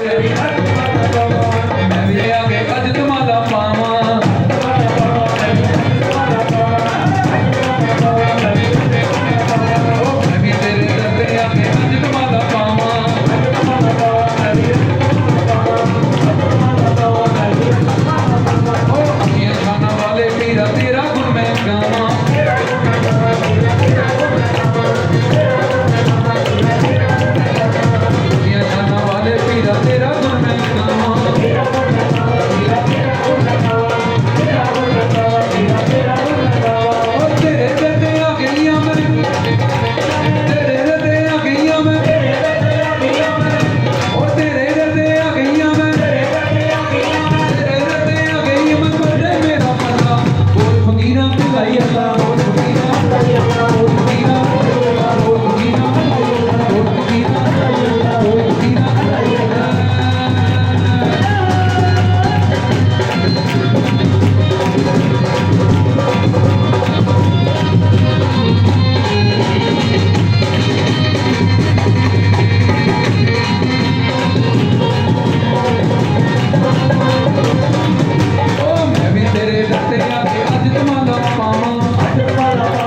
मैं भी आगे अज तुम्हारा पावा मैं भी तेरे दर ते आगे अज तुम्हारा पावा अखियां खाना वाले पीरा तेरा गुण मैं गावा अखियां खाना वाले पीरा तेरा गुण मैं गावा तेरे दर ते आ गईयां मैं तेरे दर ते आ गईयां मैं ओ तेरे दर ते आ गईयां मैं तेरे दर ते आ गई मैं बड़े मेरा मल्ला बोल फकीरा भुलाई अल्लाह बोल फकीरा बोल फकीरा बोल फकीरा बोल फकीरा बोल फकीरा ओ मैं भी तेरे दर ते आके अज तुम्हारा पावां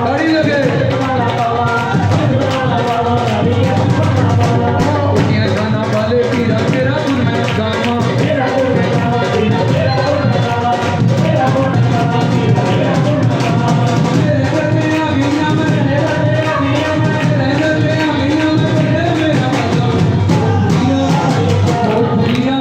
ताड़ी लगे उठियां जाना वाले पीरा तेरा गुण मैं गावां तेरे दर ते आ गईयां मैं तेरे दर ते आ गईयां मैं बड़े मेरा मल्ला बोल फकीरा बोल फकीरा बोल फकीरा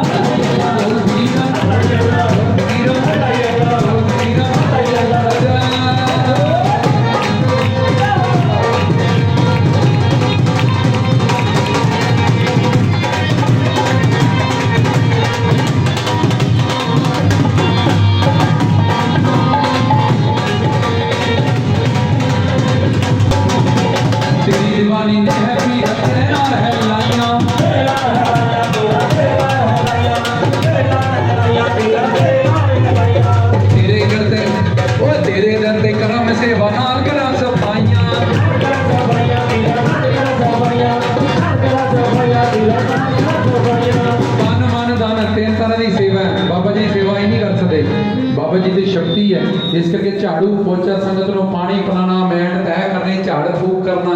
तेरी दीवानी ने है पीरा तेरे नाल है लाइयां तेरे दर ते ओ तेरे दर ते करां मैं सेवा नाल करां सफाइयां तन मन धन तीन तरह की सेवा है बाबा जी सेवा ही नहीं कर सकते बाबा जी की शक्ति है इस करके झाड़ू पोचा संगत को पानी पिलाना मैट तय करनी झाड़ फूक करना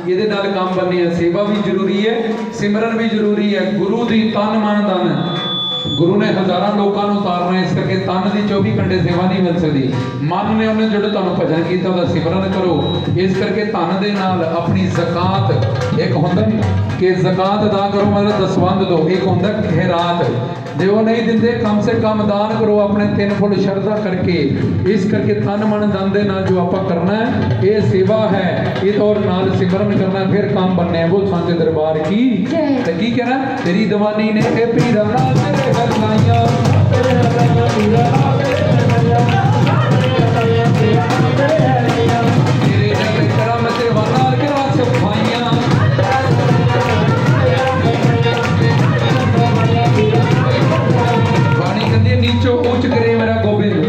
ये काम बननी है सेवा भी जरूरी है सिमरन भी जरूरी है गुरु की तन मन धन गुरु ने हजारों लोगों को उतारना इस करके तन की 24 घंटे सेवा नहीं मिल सकती मन ने उन्हें जो तुहानू भजन किया उसका सिमरन करो इस करके धन दे नाल अपनी ज़कात एक होंदा कि ज़कात अदा करो मतलब दसवंध दो एक होंदा खैरात जो नहीं देते कम से कम दान करो अपने 3 फुट श्रद्धा करके इस करके तन मन धन दे नाल जो आप करना है ये सेवा है ये और नाल सिमरन करना फिर काम बनने है बोल सांचे दरबार की तो की कहना तेरी दीवानी ने ए पीरा नाल तेरे घर लाइयां तेरे जल करम से वनार करा सफाइयां बाणी कहंदी नीचो उच्च करे मेरा गोबिंद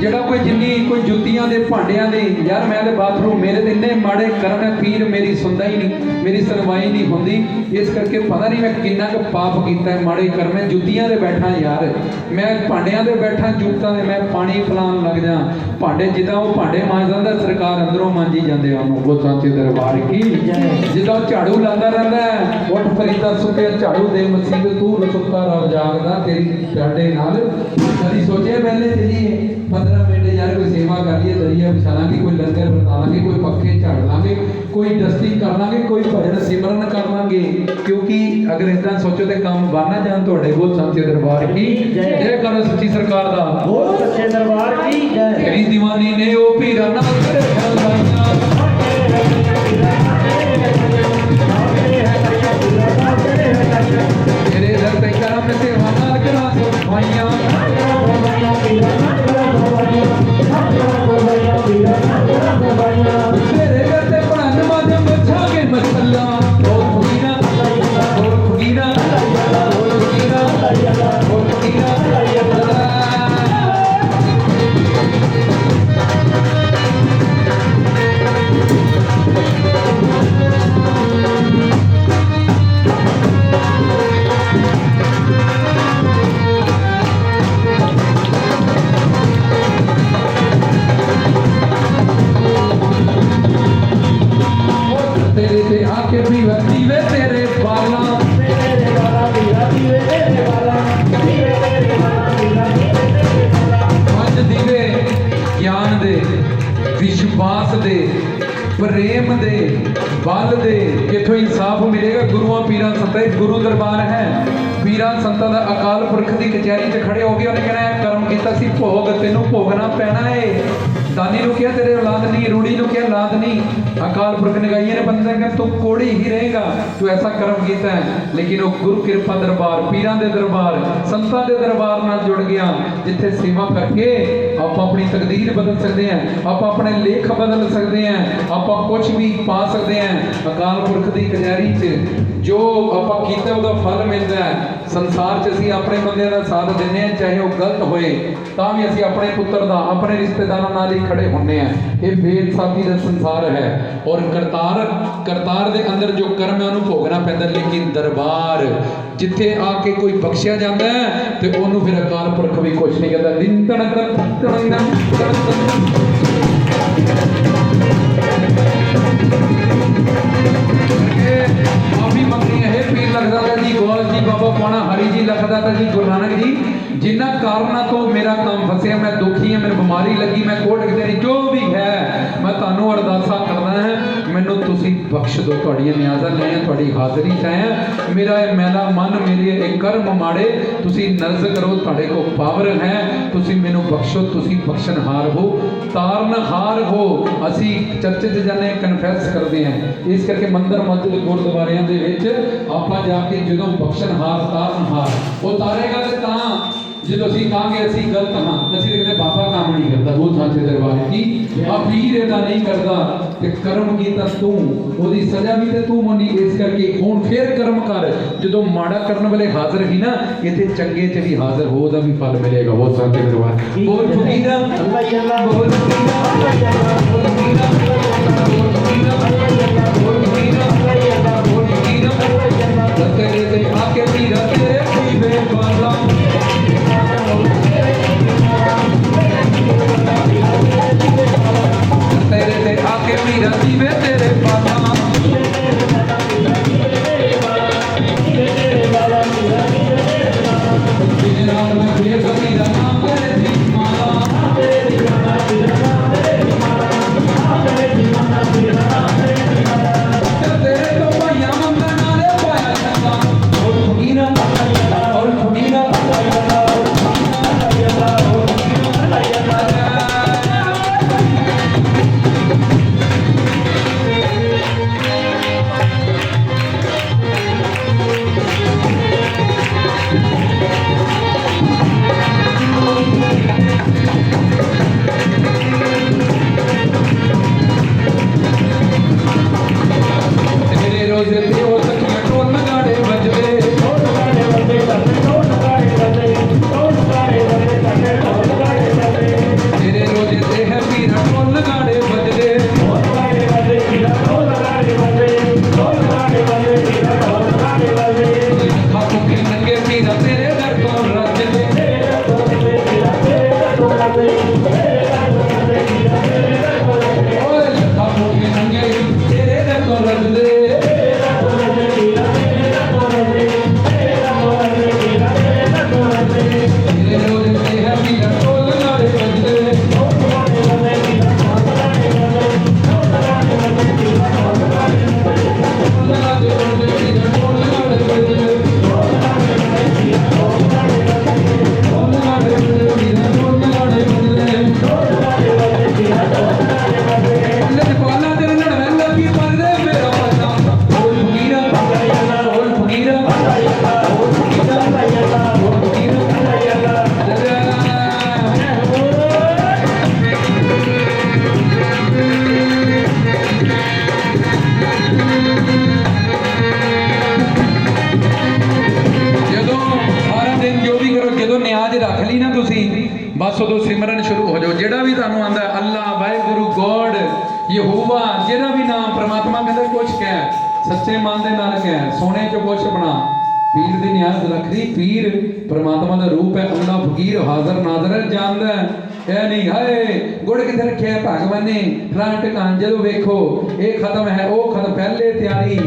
ਜਿਹੜਾ ਕੋਈ ਜਿੰਨੀ ਕੋਈ ਜੁੱਤੀਆਂ ਦੇ ਭਾਂਡਿਆਂ ਦੇ ਯਾਰ ਮੈਂ ਤੇ ਬਾਥਰੂਮ ਮੇਰੇ ਤੇ ਇੰਨੇ ਮਾੜੇ ਕਰਨ ਹੈ ਪੀਰ ਮੇਰੀ ਸੁਣਦਾ ਹੀ ਨਹੀਂ ਮੇਰੀ ਸੁਣਵਾਈ ਨਹੀਂ ਹੁੰਦੀ ਇਸ ਕਰਕੇ ਪਤਾ ਨਹੀਂ ਮੈਂ ਕਿੰਨਾ ਕੁ ਪਾਪ ਕੀਤਾ ਹੈ ਮਾੜੇ ਕਰਮ ਮੈਂ ਜੁੱਤੀਆਂ ਦੇ ਬੈਠਾ ਯਾਰ ਮੈਂ ਭਾਂਡਿਆਂ ਦੇ ਬੈਠਾ ਜੁੱਤਾਂ ਦੇ ਮੈਂ ਪਾਣੀ ਪਿਲਾਉਣ ਲੱਗ ਜਾ ਭਾਂਡੇ ਜਿੱਦਾਂ ਉਹ ਭਾਂਡੇ ਮਾਂਜਦਾ ਸਰਕਾਰ ਅੰਦਰੋਂ ਮਾਂਜੀ ਜਾਂਦੇ ਉਹਨੂੰ ਉਹ ਸਾਚੇ ਦਰਬਾਰ ਕੀ ਜਿੱਦਾਂ ਝਾੜੂ ਲਾਉਂਦਾ ਰਹਿੰਦਾ ਉੱਠ ਫਰੀਦਾ ਸੁੱਤੇ ਝਾੜੂ ਦੇ ਮੁਸੀਬਤ ਤੂੰ ਸੁੱਤਾ ਰੱਬ ਜਾਗਦਾ ਤੇਰੀ ਸਾਡੇ ਨਾਲ ਕਦੀ ਸੋਚੇ ਪਹਿਲੇ ਚਲੀਏ 15 मिनट यार कोई सेवा कर लिए दरिया बिछा लांगे कोई लंगर बना लांगे कोई पक्के झाड़ लांगे कोई डस्टिंग कर लांगे कोई भजन सिमरन कर लांगे क्योंकि अगर इतना सोचो तो काम बनना जान थोड़े बहुत सच्चे दरबार की जय करो सच्ची सरकार दा बहुत सच्चे दरबार की जय तेरी दीवानी ने ओ पीरा ना करे खलवाइयां तेरे दर ते करम से वनार करा सफाइयां तेरे घर ते पढ़न माध्यम बचा के मसला बोल फकीरा बोल फकीरा बोल फकीरा बोल फकीरा दरबार है पीरां संतां दा अकाल पुरख दी कचहरी 'च खड़े हो गए उन्हें कहना है कर्म कीता सी भोग तैनूं भोगना पैना है दानी नूं कहा तेरे औलाद नहीं रूढ़ी नूं कहा औलाद नहीं अकाल पुरख ने गाइए ने बंदा कहा तू कोड़ी ही रहेगा तू ऐसा कर्म किया है लेकिन वो गुरु कृपा दरबार पीरां दे दरबार संतां दे दरबार नाल जुड़ गया जिथे सेवा करके आप अपनी तकदीर बदल सकते हैं आप अपने लेख बदल सकते हैं आप कुछ भी पा सकते हैं अकाल पुरख की कचहरी च जो आप किया उसका फल मिलता है संसार च असीं अपने बंदे का साथ देने चाहे वो गलत होए तां भी असीं अपने पुत्र का अपने रिश्तेदारों नाल ही खड़े होने हैं ये बेइंसाफी का संसार है और करतार दे अंदर जो कर्म है उन्होंने भोगना पैंदा लेकिन दरबार जिथे आके कोई बख्शिया जाता है तो उन्होंने फिर अकाल पुरख भी कुछ नहीं कहता दिन माफी मंगनी है पीर लखदाता जी गौर जी बाबा पौना हरि जी लखदाता जी गुरु नानक जी जिन्होंने कारणों तो मेरा काम फसिया मैं दुखी है मेरी बीमारी लगी मैं कोट कचहरी जो भी है मैं तुहानू अरदासा करना है मैनू तुसी बख्श दो तुहाड़ियां न्याज़ां ले तुहाड़ी हाज़री चाहे मेरा ये मैला मन मेरे ये कर्म माड़े तुसी नर्ज करो तुहाडे को पावर है तुसी मैनू बख्शो तुसी बख्शनहार हो तारनहार हो असी चर्च च जाने कन्फैस करते हैं इस करके मंदिर मस्जिद गुरुद्वारियां दे विच आपां जाके जदों बख्शनहार तारनहार वो तारेगा ते तां जो असी कहांगे असी गलत हाँ असी कहते बाबा काम नहीं करता वो सांचे दरबार की पीर इदा नहीं करता ते कर्म कीता तू ओदी सजा भी ते तू मनी इस करके हुण फिर कर्म कर जो माड़ा करने वाले हाजिर ही ना इत्थे चंगे च भी हाजिर हो दा भी फल मिलेगा वो सांचे दरबार बोल फकीरा बोल फकीरा बोल फकीरा बोल फकीरा बोल फकीरा बोल फकीरा तेरे ते आके पीरा तेरे पीवे वाला तेरे ते आके पीरा जीवे तेरे पाला गुजरात में फिर फकीरा नाम तेरे दी माला तेरे तो भाइयां मंगन नाले पाया चंगा और फकीरा बस उदों सिमरन शुरू हो जाओ जेड़ा भी तुहानू आंदा अल्लाह वाहिगुरु गॉड यहोवा जेड़ा भी नाम परमात्मा कहते कुछ कह सच्चे मन दे नाल कह सोने चो कुछ बना पीर दी न्याज रखदी पीर परमात्मा दा रूप है अल्लाह फकीर हाजर नाजर जानदा है यह नहीं हाय गुड़ किथे रखे है भगवान ने फ्रंट कान जो वेखो ये खत्म है वो खत्म पहले तैयारी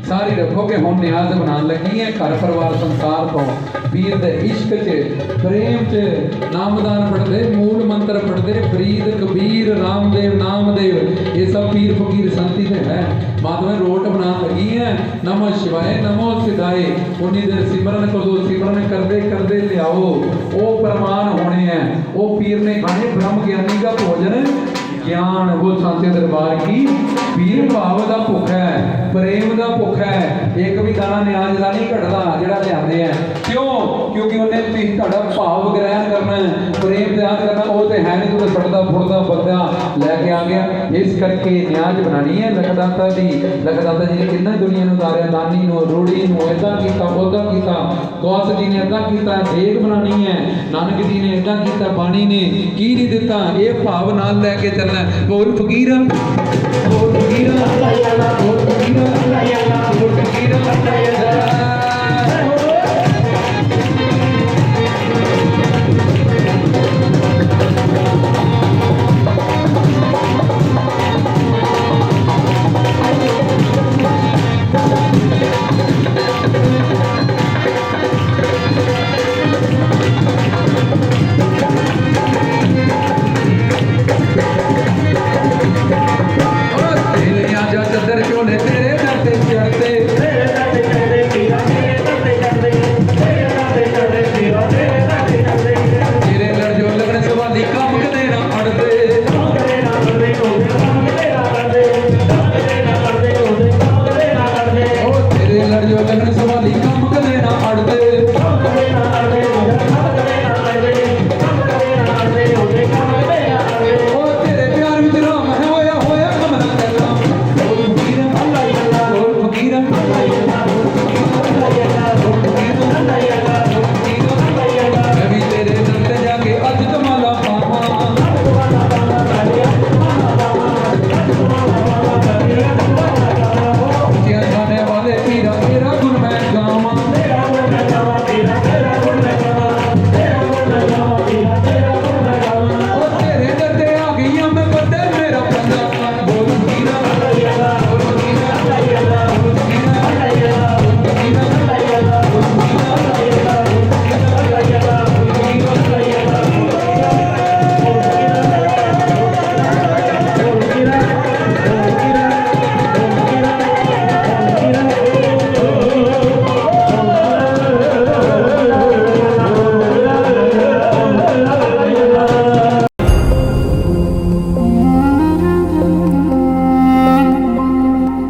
सारी रखोगे। हुण नियाज बनाने लगी है घर परिवार संसार तो पीर दे इश्क च प्रेम च नामदान पढ़दे मूल मंत्र पढ़दे फरीद कबीर रामदेव नामदेव ये सब पीर फकीर संती से है। बाद में रोट बना लगी है नमो शिवाय नमो सिद्धाय उन्हीं देर सिमरन को दो सिमरन करदे करदे ले आओ ओ प्रमाण होने हैं। ओ पीर ने खाने ब्रह्म ज्ञानी का भोजन ज्ञान वो सांचे दरबार की पीर भाव का भुख है प्रेम का भुख है। एक भी दाना न्याज का नहीं घटता जिहड़ा लियाते हैं क्यों क्योंकि उन्हें तुहाडा भाव ग्रहण करना है प्रेम ध्यान करना वो तो है नहीं तो फटदा फुटदा बंदा लैके आ गया। इस करके न्याज बनानी है लखदाता दी। लखदाता जी ने कितना दुनिया में उतारिया नानी नूं रोड़ी नूं इदां कीता उदां कीता गौस जी ने इदां कीता देग बनानी है नानक जी ने इदां कीता बाणी ने की नहीं दिता ये भाव नाल लैके चलना। बोल फकीरा बोल फकीरा बोल फकीरा बोल फकीरा